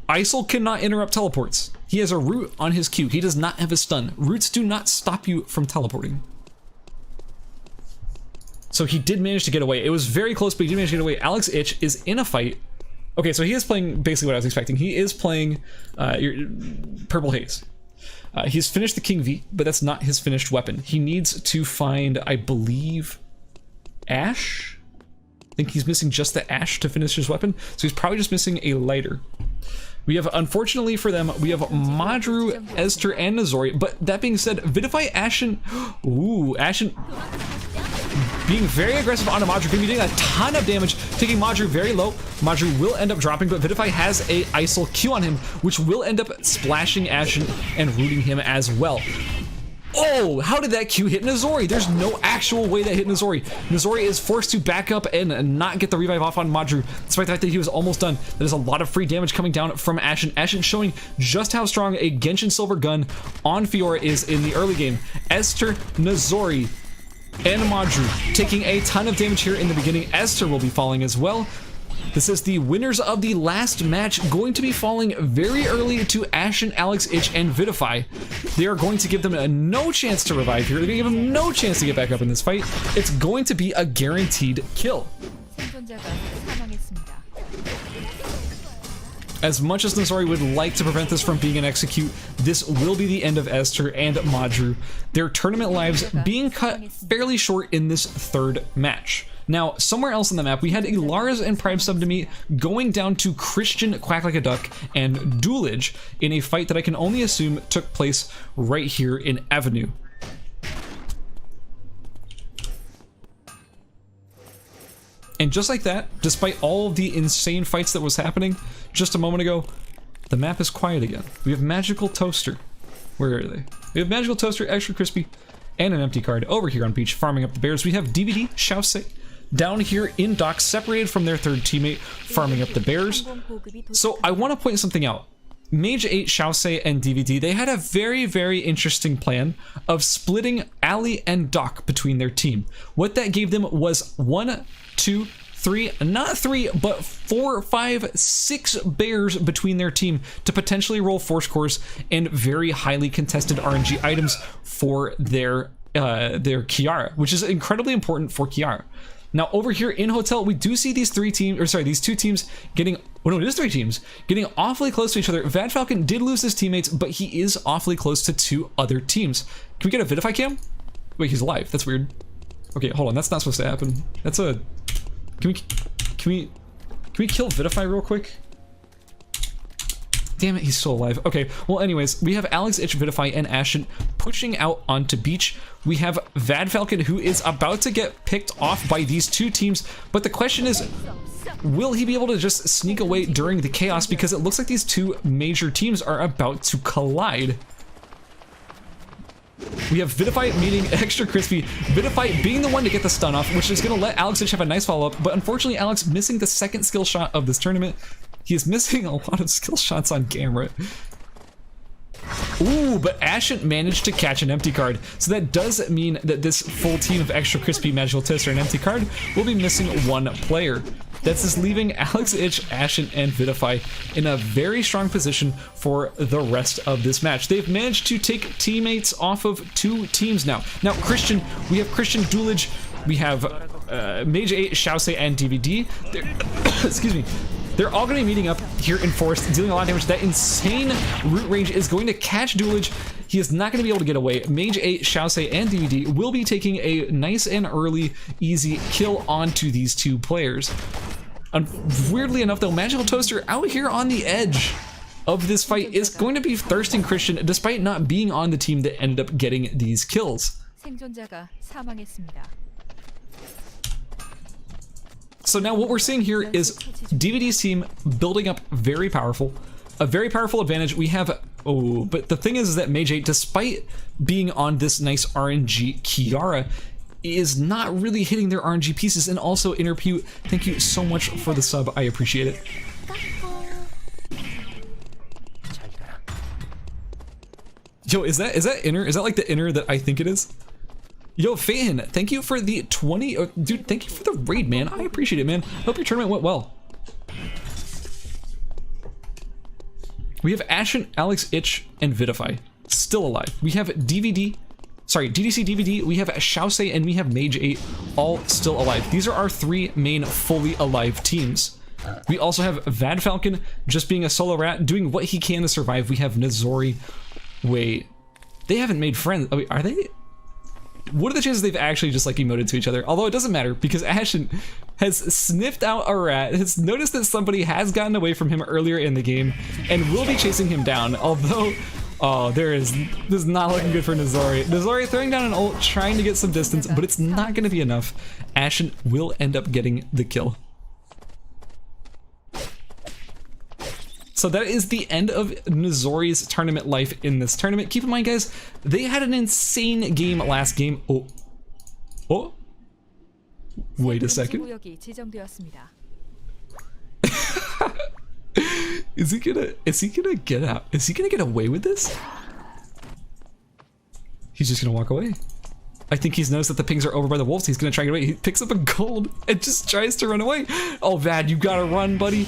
ISOL cannot interrupt teleports. He has a root on his Q. He does not have a stun. Roots do not stop you from teleporting. So he did manage to get away. It was very close, but he did manage to get away. Alex Itch is in a fight. Okay, so he is playing basically what I was expecting. He is playing Purple Haze. He's finished the King V, but that's not his finished weapon. He needs to find, I believe, Ash? I think he's missing just the Ash to finish his weapon, so he's probably just missing a lighter. We have, unfortunately for them, we have Madru, Esther, and Nozori, but that being said, Vidify, Ashen, ooh, Ashen being very aggressive on a Madru, going to be doing a ton of damage, taking Madru very low. Madru will end up dropping, but Vidify has a ISOL Q on him, which will end up splashing Ashen and rooting him as well. Oh, how did that Q hit Nozori? There's no actual way that hit Nozori. Nozori is forced to back up and not get the revive off on Madru, despite the fact that he was almost done. There's a lot of free damage coming down from Ashen. Ashen showing just how strong a Genshin Silver gun on Fiora is in the early game. Esther, Nozori, and Madru taking a ton of damage here in the beginning. Esther will be falling as well. This is the winners of the last match going to be falling very early to Ashen, Alex Itch, and Vidify. They are going to give them no chance to revive here. They're going to give them no chance to get back up in this fight. It's going to be a guaranteed kill. As much as Nozori would like to prevent this from being an execute, this will be the end of Esther and Madru, their tournament lives being cut fairly short in this third match. Now, somewhere else on the map, we had Ilara's and Prime Sub to meet, going down to Christian Quack Like a Duck and Doolage in a fight that I can only assume took place right here in Avenue. And just like that, despite all of the insane fights that was happening just a moment ago, the map is quiet again. We have Magical Toaster. Where are they? We have Magical Toaster, Extra Crispy, and an empty card over here on beach, farming up the bears. We have DVD, XiaoZe, down here in dock, separated from their third teammate, farming up the bears. So I want to point something out. Mage 8, XiaoZe, and DVD, they had a very, very interesting plan of splitting Ali and Doc between their team. What that gave them was 1, 2, 3, not 3, but 4, 5, 6 bears between their team to potentially roll force cores and very highly contested RNG items for their Kiara, which is incredibly important for Kiara. Now over here in Hotel, we do see these these two teams getting, oh no, it is 3 teams, getting awfully close to each other. Vad Falcon did lose his teammates, but he is awfully close to 2 other teams. Can we get a Vidify cam? Wait, he's alive. That's weird. Okay, hold on. That's not supposed to happen. That's a, can we kill Vidify real quick? Damn it, he's still alive. Okay, well anyways, we have Alex, Itch, Vidify, and Ashen pushing out onto beach. We have Vad Falcon, who is about to get picked off by these 2 teams, but the question is, will he be able to just sneak away during the chaos, because it looks like these 2 major teams are about to collide. We have Vidify meeting Extra Crispy, Vidify being the one to get the stun off, which is going to let Alex Itch have a nice follow-up, but unfortunately Alex missing the second skill shot of this tournament. He is missing a lot of skill shots on camera. Ooh, but Ashen managed to catch an empty card. So that does mean that this full team of Extra Crispy, Magical Toaster, and empty card will be missing 1 player. That's just leaving Alex Itch, Ashen, and Vidify in a very strong position for the rest of this match. They've managed to take teammates off of 2 teams now. Now, Christian, we have Christian Doolage, we have Mage 8, XiaoZe, and DVD. Excuse me. They're all going to be meeting up here in Forest, dealing a lot of damage. That insane root range is going to catch Doolage. He is not going to be able to get away. Mage 8, XiaoZe, and DVD will be taking a nice and early, easy kill onto these 2 players. Weirdly enough, though, Magical Toaster out here on the edge of this fight is going to be thirsting Christian, despite not being on the team that ended up getting these kills. So now what we're seeing here is DVD's team building up a very powerful advantage. We have, oh, but the thing is that Mage 8, despite being on this nice RNG Kiara, is not really hitting their RNG pieces. And also Interpute, thank you so much for the sub, I appreciate it. Yo, is that inner? Is that like the inner that I think it is? Yo, Fan, thank you for the 20. Oh, dude, thank you for the raid, man. I appreciate it, man. Hope your tournament went well. We have Ashen, Alex Itch, and Vidify still alive. We have DDCDVD, we have XiaoZe, and we have Mage 8 all still alive. These are our 3 main fully alive teams. We also have Vad Falcon just being a solo rat, doing what he can to survive. We have Nozori. Wait, they haven't made friends. Oh, wait, are they? What are the chances they've actually just like emoted to each other? Although it doesn't matter, because Ashen has sniffed out a rat, has noticed that somebody has gotten away from him earlier in the game, and will be chasing him down. Although, oh, this is not looking good for Nozori. Nozori throwing down an ult, trying to get some distance, but it's not going to be enough. Ashen will end up getting the kill. So that is the end of Nozori's tournament life in this tournament. Keep in mind, guys, they had an insane game last game. Oh. Wait a second. Is he gonna get out? Is he gonna get away with this? He's just gonna walk away. I think he's noticed that the pings are over by the wolves. He's gonna try and get away. He picks up a gold and just tries to run away. Oh, Vad, you gotta run, buddy.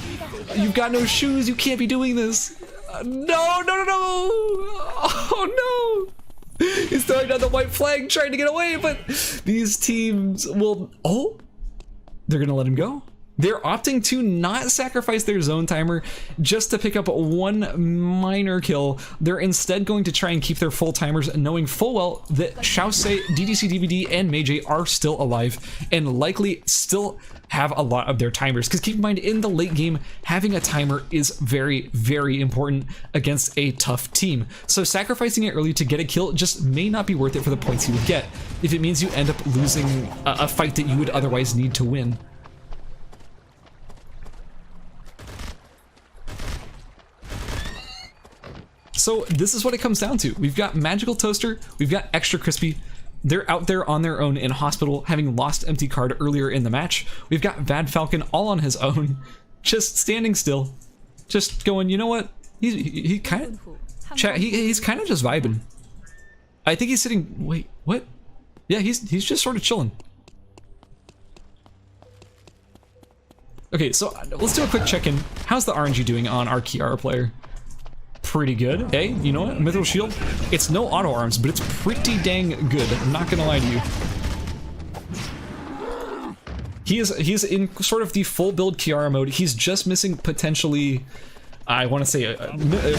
You've got no shoes. You can't be doing this. No. Oh, no. He's throwing down the white flag, trying to get away, but these teams will... Oh, they're gonna let him go. They're opting to not sacrifice their zone timer just to pick up one minor kill. They're instead going to try and keep their full timers, knowing full well that XiaoZe, DDCDVD, and Meiji are still alive and likely still have a lot of their timers. Because keep in mind, in the late game, having a timer is very, very important against a tough team. So sacrificing it early to get a kill just may not be worth it for the points you would get if it means you end up losing a fight that you would otherwise need to win. So this is what it comes down to. We've got Magical Toaster, we've got Extra Crispy. They're out there on their own in hospital, having lost empty card earlier in the match. We've got Vad Falcon all on his own, just standing still, just going, you know what? He's kind of just vibing. I think he's sitting. Wait, what? Yeah, he's just sort of chilling. Okay, so let's do a quick check-in. How's the RNG doing on our Kiara player? Pretty good. Hey, you know what? Mithril Shield, it's no auto arms, but it's pretty dang good. I'm not gonna lie to you. He's in sort of the full build Kiara mode. He's just missing potentially, I want to say,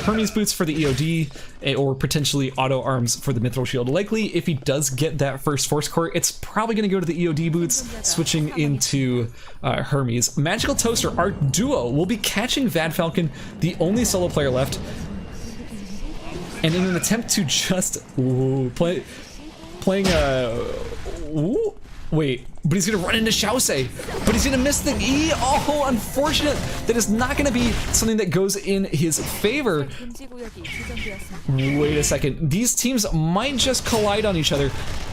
Hermes boots for the EOD, or potentially auto arms for the Mithril Shield. Likely, if he does get that first Force Core, it's probably going to go to the EOD boots, switching into Hermes. Magical Toaster, our duo, will be catching Vad Falcon, the only solo player left. And in an attempt to just wait, but he's gonna run into XiaoZe, but he's gonna miss the E. Oh, unfortunate. That is not gonna be something that goes in his favor. Wait a second, these teams might just collide on each other.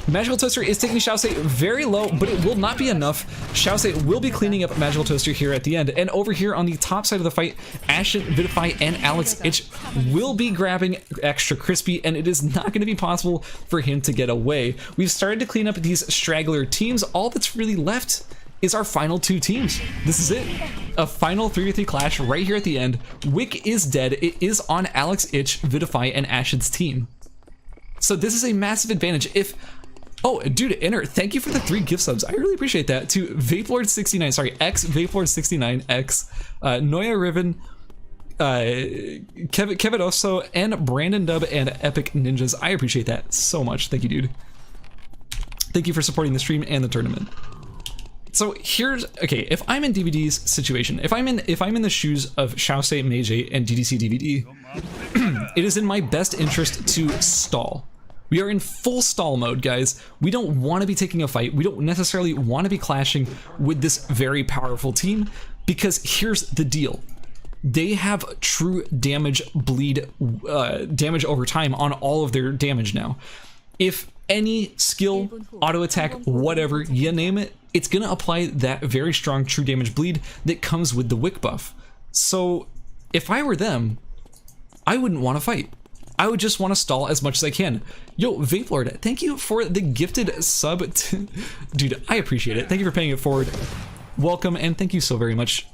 Magical Toaster is taking XiaoZe very low, but it will not be enough. XiaoZe will be cleaning up Magical Toaster here at the end. And over here on the top side of the fight, Ashen, Vidify, and Alex Ich will be grabbing Extra Crispy, and it is not going to be possible for him to get away. We've started to clean up these straggler teams. All that's really left is our final two teams. This is it. A final 3v3 clash right here at the end. Wick is dead. It is on Alex Ich, Vidify, and Ashen's team. So this is a massive advantage. If oh, dude, Inner, thank you for the 3 gift subs. I really appreciate that. To Vapelord69, sorry, X Vapelord69, X, Noya Riven, Kevin Oso, and Brandon Dub and Epic Ninjas. I appreciate that so much. Thank you, dude. Thank you for supporting the stream and the tournament. So here's, okay, if I'm in DVD's situation, if I'm in the shoes of XiaoZe, Meiji, and DDCDVD, it is in my best interest to stall. We are in full stall mode, guys. We don't want to be taking a fight. We don't necessarily want to be clashing with this very powerful team, because here's the deal. They have true damage bleed, damage over time on all of their damage now. If any skill, auto attack, whatever, you name it, it's gonna apply that very strong true damage bleed that comes with the Wick buff. So if I were them, I wouldn't want to fight. I would just want to stall as much as I can. Yo, Vapelord, thank you for the gifted sub. Dude, I appreciate it. Thank you for paying it forward. Welcome, and thank you so very much.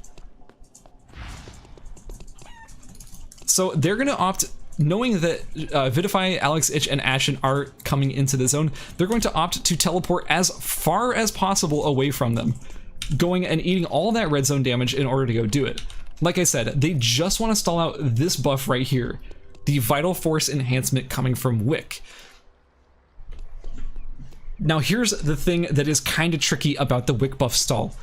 So they're gonna opt, knowing that Vidify, Alex Ich, and Ashen are coming into the zone, they're going to opt to teleport as far as possible away from them, going and eating all that red zone damage in order to go do it. Like I said, they just want to stall out this buff right here, the Vital Force enhancement coming from Wick. Now here's the thing that is kind of tricky about the Wick buff stall.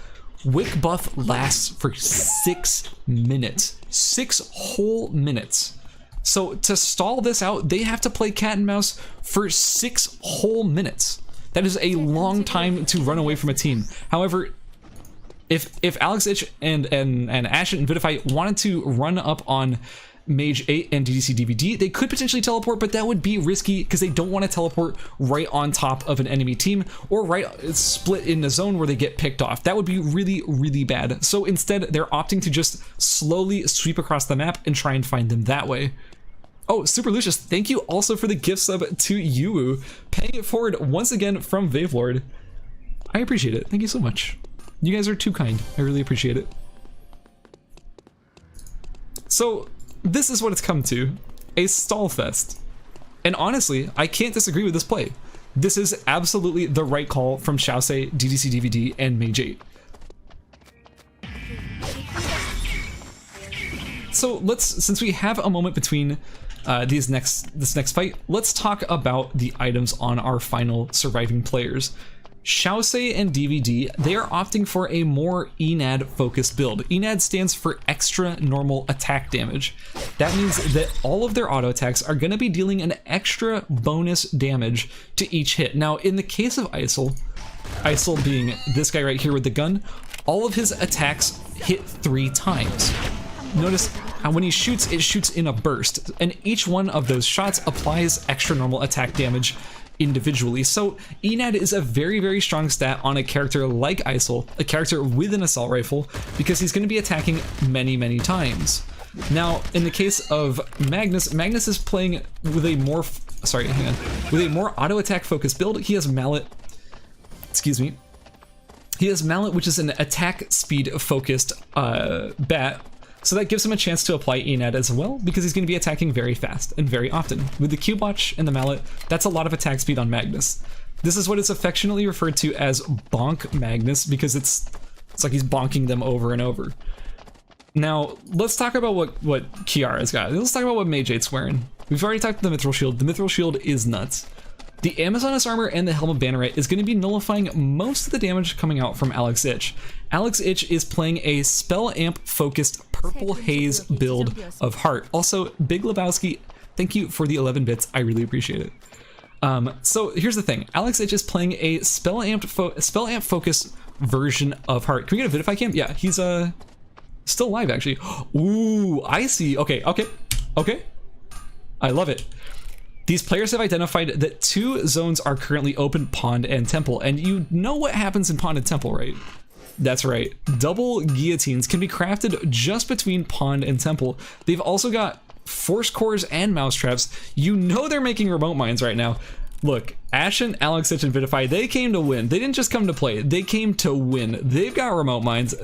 Wick buff lasts for 6 minutes. 6 whole minutes. So to stall this out, they have to play cat and mouse for 6 whole minutes. That is a long time to run away from a team. However, if Alex Ich and Ashen and Vidify wanted to run up on Mage 8 and DDCDVD, they could potentially teleport, but that would be risky because they don't want to teleport right on top of an enemy team or right split in the zone where they get picked off. That would be really, really bad. So instead, they're opting to just slowly sweep across the map and try and find them that way. Oh, Super Lucius, thank you also for the gift sub to Yuwu, paying it forward once again from Vavelord. I appreciate it. Thank you so much. You guys are too kind. I really appreciate it. So this is what it's come to, a stall fest. And honestly, I can't disagree with this play. This is absolutely the right call from XiaoZe, DDCDVD, and Mage 8. So since we have a moment between this next fight, let's talk about the items on our final surviving players. XiaoZe and DVD, they are opting for a more ENAD focused build. ENAD stands for extra normal attack damage. That means that all of their auto attacks are going to be dealing an extra bonus damage to each hit. Now, in the case of ISIL being this guy right here with the gun, all of his attacks hit 3 times. Notice how when he shoots, it shoots in a burst, and each one of those shots applies extra normal attack damage individually. So ENAD is a very, very strong stat on a character like ISIL, a character with an assault rifle, because he's going to be attacking many, many times. Now, in the case of Magnus is playing with a more, with a more auto attack focused build. He has Mallet, he has Mallet, which is an attack speed focused bat. So that gives him a chance to apply ENAD as well, because he's going to be attacking very fast and very often. With the Cube Watch and the Mallet, that's a lot of attack speed on Magnus. This is what is affectionately referred to as Bonk Magnus, because it's like he's bonking them over and over. Now, let's talk about what Kiara's got. Let's talk about what Mage 8's wearing. We've already talked about the Mithril Shield. The Mithril Shield is nuts. The Amazoness armor and the Helm of Banneret is going to be nullifying most of the damage coming out from Alex Ich. Alex Ich is playing a Spell Amp focused Purple Haze build of Heart. Also, Big Lebowski, thank you for the 11 bits. I really appreciate it. So here's the thing. Alex Ich is playing a Spell Amp focused version of Heart. Can we get a vid if I can? Yeah, he's still alive actually. Ooh, I see. Okay. I love it. These players have identified that 2 zones are currently open, Pond and Temple, and you know what happens in Pond and Temple, right? That's right, double guillotines can be crafted just between Pond and Temple. They've also got force cores and mousetraps. You know they're making remote mines right now. Look, Ashen, Alex Ich, and Vidify, they came to win. They didn't just come to play, they came to win. They've got remote mines,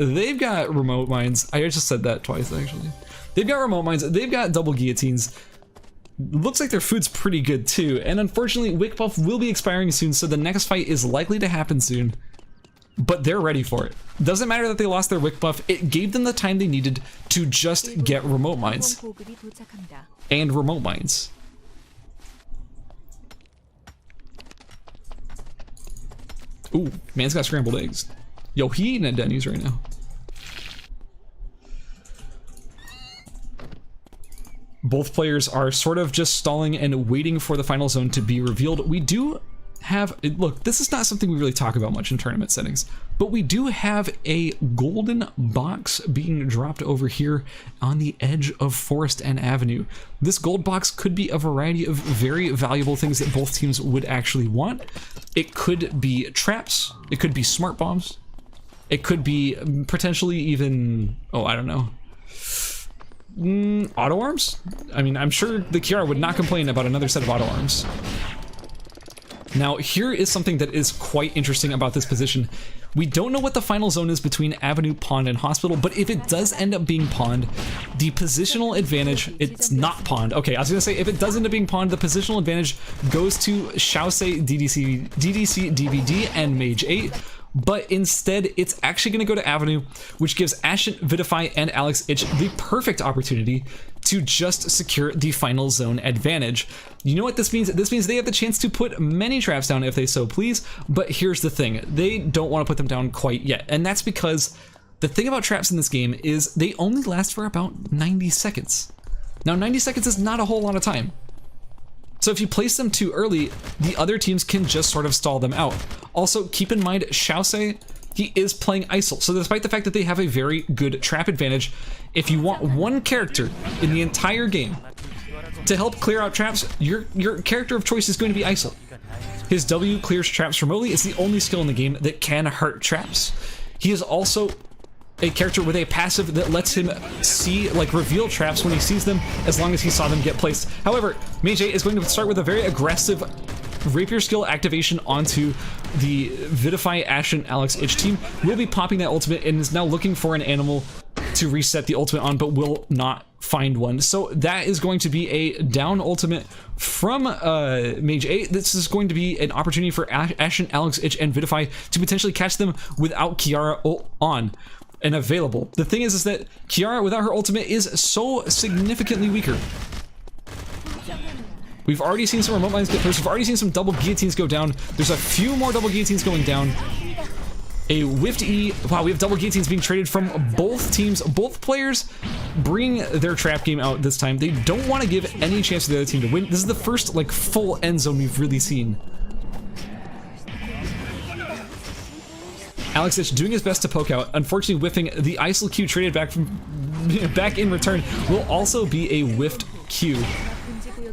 I just said that twice actually. They've got remote mines, they've got double guillotines. Looks like their food's pretty good too, and unfortunately Wick Buff will be expiring soon, so the next fight is likely to happen soon. But they're ready for it. Doesn't matter that they lost their Wick Buff, it gave them the time they needed to just get remote mines. And remote mines. Ooh, man's got scrambled eggs. Yo, he eating at Denny's right now. Both players are sort of just stalling and waiting for the final zone to be revealed. We do have, look, this is not something we really talk about much in tournament settings, but we do have a golden box being dropped over here on the edge of Forest and Avenue. This gold box could be a variety of very valuable things that both teams would actually want. It could be traps, it could be smart bombs, it could be potentially even, oh, I don't know, auto arms? I mean, I'm sure the Kiara would not complain about another set of auto arms. Now, here is something that is quite interesting about this position. We don't know what the final zone is between Avenue, Pond, and Hospital, but if it does end up being Pond, the positional advantage, it's not Pond. Okay, I was gonna say, if it does end up being Pond, the positional advantage goes to XiaoZe, DDCDVD, and Mage 8, but instead it's actually going to go to Avenue, which gives Ashen, Vidify, and Alex Ich the perfect opportunity to just secure the final zone advantage. You know what this means? This means they have the chance to put many traps down if they so please, but here's the thing, they don't want to put them down quite yet, and that's because the thing about traps in this game is they only last for about 90 seconds. Now 90 seconds is not a whole lot of time. So if you place them too early, the other teams can just sort of stall them out. Also, keep in mind, XiaoZe, he is playing ISIL. So despite the fact that they have a very good trap advantage, if you want one character in the entire game to help clear out traps, your character of choice is going to be ISIL. His W clears traps remotely. It's the only skill in the game that can hurt traps. He is also a character with a passive that lets him see, like, reveal traps when he sees them, as long as he saw them get placed. However, Mage 8 is going to start with a very aggressive rapier skill activation onto the Vidify, Ashen, Alex Ich team. Will be popping that ultimate and is now looking for an animal to reset the ultimate on, but will not find one. So that is going to be a down ultimate from Mage 8. This is going to be an opportunity for Ashen, Alex Ich, and Vidify to potentially catch them without Kiara ult on. and available. The thing is that Kiara, without her ultimate, is so significantly weaker. We've already seen some remote mines get pushed. We've already seen some double guillotines go down. There's a few more double guillotines going down. A whiffed E. Wow, we have double guillotines being traded from both teams. Both players bring their trap game out this time. They don't want to give any chance to the other team to win. This is the first, like, full end zone we've really seen. XiaoZe doing his best to poke out. Unfortunately, whiffing the ISIL Q traded back in return will also be a whiffed Q.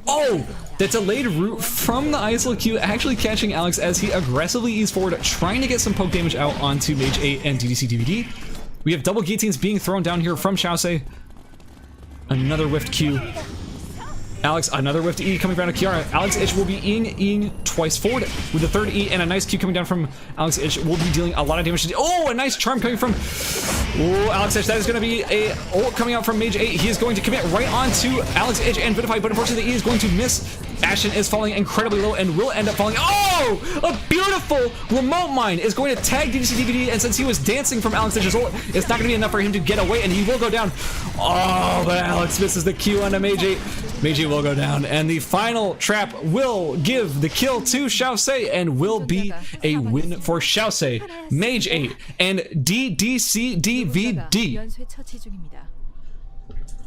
Oh! The delayed route from the ISIL Q actually catching Alex as he aggressively eased forward, trying to get some poke damage out onto Mage 8 and DDCDVD. We have double guillotines being thrown down here from XiaoZe. Another whiffed Q. Alex, another whiffed E coming down to Kiara. XiaoZe will be Eing twice forward with the third E, and a nice Q coming down from XiaoZe will be dealing a lot of damage to oh, a nice charm coming from XiaoZe. That is going to be a ult coming out from Mage 8. He is going to commit right onto XiaoZe and Vitify, but unfortunately the E is going to miss. Ashen is falling incredibly low and will end up falling. Oh! A beautiful remote mine is going to tag DDCDVD, and since he was dancing from XiaoZe's ult, it's not going to be enough for him to get away, and he will go down. Oh, but Alex misses the Q on a Mage 8. Mage 8 will go down, and the final trap will give the kill to XiaoZe and will be a win for XiaoZe, Mage 8, and DDCDVD.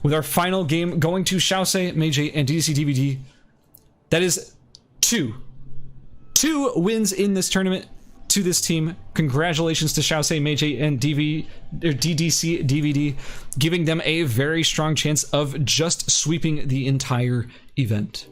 With our final game going to XiaoZe, Mage 8, and DDCDVD. That is two wins in this tournament to this team. Congratulations to XiaoZe, Mage 8, and DDCDVD, giving them a very strong chance of just sweeping the entire event.